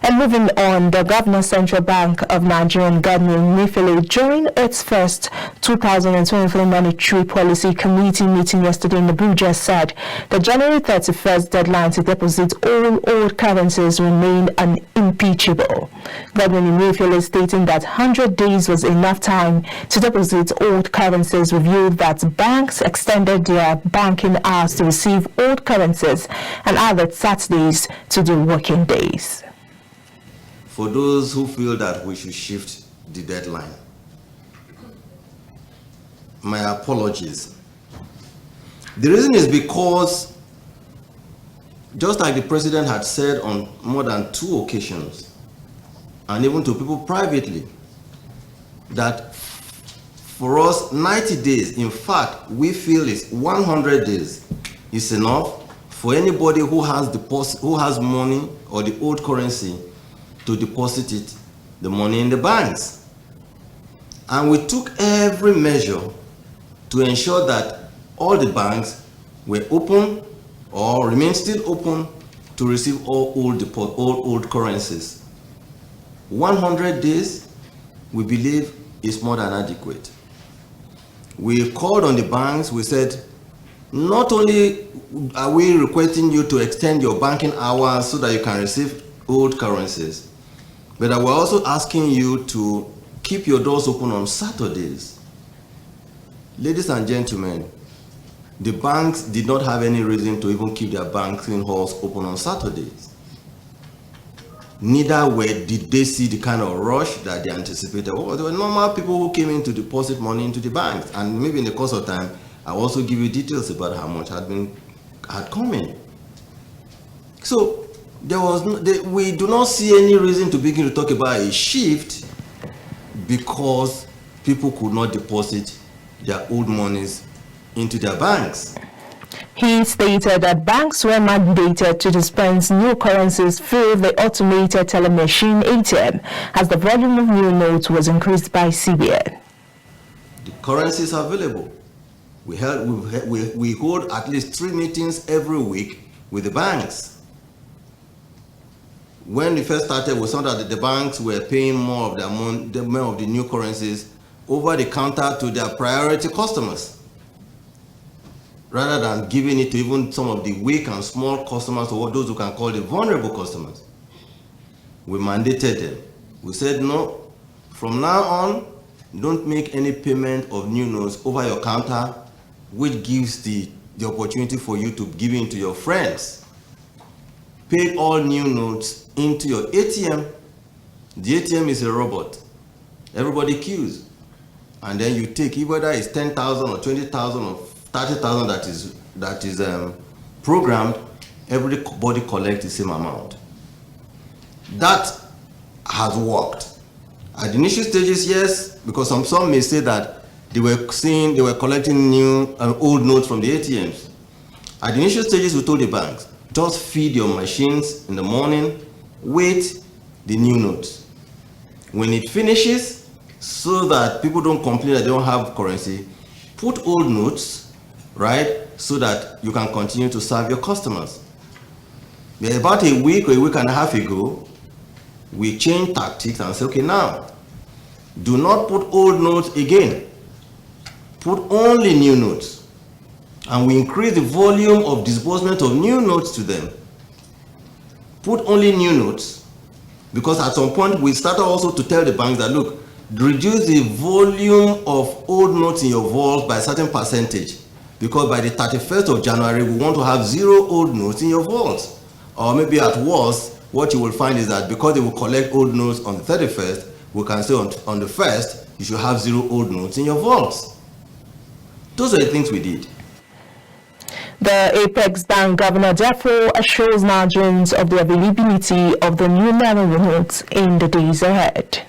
And moving on, the Governor Central Bank of Nigeria, Governor Emefiele, during its first 2023 Monetary Policy Committee meeting yesterday in Abuja, said the January 31st deadline to deposit all old currencies remained unimpeachable. Governor Emefiele stating that 100 days was enough time to deposit old currencies revealed that banks extended their banking hours to receive old currencies and added Saturdays to the working days. For those who feel that we should shift the deadline, my apologies. The reason is because, just like the president had said on more than 2 occasions, and even to people privately, that for us 90 days, in fact, we feel it's 100 days is enough for anybody who has money or the old currency to deposit it, the money in the banks. And we took every measure to ensure that all the banks were open or remain still open to receive all old currencies. 100 days, we believe, is more than adequate. We called on the banks. We said, not only are we requesting you to extend your banking hours so that you can receive old currencies, but we're also asking you to keep your doors open on Saturdays. Ladies and gentlemen, the banks did not have any reason to even keep their banking halls open on Saturdays. Neither did they see the kind of rush that they anticipated. Well, there were normal people who came in to deposit money into the banks, and maybe in the course of time, I'll also give you details about how much had come in. So we do not see any reason to begin to talk about a shift because people could not deposit their old monies into their banks. He stated that banks were mandated to dispense new currencies through the automated telemachine ATM as the volume of new notes was increased by CBN. The currencies are available. We hold at least 3 meetings every week with the banks. When we first started, we saw that the banks were paying more of the new currencies over the counter to their priority customers, rather than giving it to even some of the weak and small customers, or those who can call the vulnerable customers. We mandated them. We said, no, from now on, don't make any payment of new notes over your counter, which gives the opportunity for you to give in to your friends. Pay all new notes into your ATM. The ATM is a robot. Everybody queues. And then you take, whether it's 10,000 or 20,000 or 30,000 that is programmed, everybody collects the same amount. That has worked. At the initial stages, yes, because some may say that they were collecting old notes from the ATMs. At the initial stages, we told the banks, just feed your machines in the morning, wait the new notes. When it finishes, so that people don't complain that they don't have currency, put old notes, right, so that you can continue to serve your customers. About a week or a week and a half ago, we changed tactics and said, okay, now, do not put old notes again. Put only new notes. And we increase the volume of disbursement of new notes to them. Put only new notes, because at some point we started also to tell the banks that, look, reduce the volume of old notes in your vault by a certain percentage, because by the 31st of January, we want to have 0 old notes in your vault. Or maybe at worst, what you will find is that because they will collect old notes on the 31st, we can say on the 1st, you should have 0 old notes in your vaults. Those are the things we did. The Apex Bank governor therefore assures Nigerians of the availability of the new NAIRA notes in the days ahead.